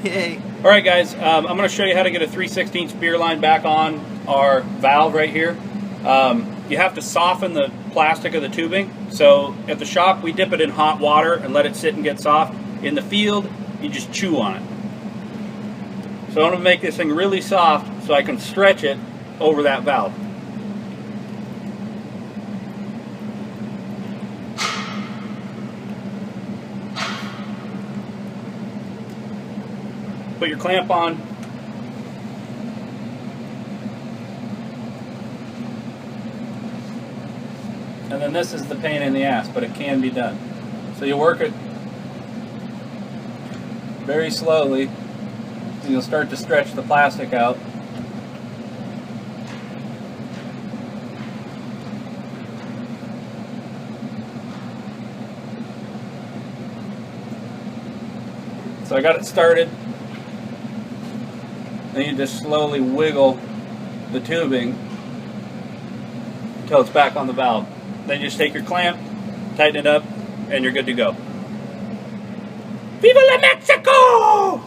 Yay. All right, guys, I'm going to show you how to get a 3/16 beer line back on our valve right here. You have to soften the plastic of the tubing. So at the shop, we dip it in hot water and let it sit and get soft. In the field, you just chew on it. So I'm going to make this thing really soft so I can stretch it over that valve. Put your clamp on. And then this is the pain in the ass, but it can be done. So you work it very slowly, and you'll start to stretch the plastic out. So I got it started. Then you just slowly wiggle the tubing until it's back on the valve. Then you just take your clamp, tighten it up, and you're good to go. Viva la Mexico!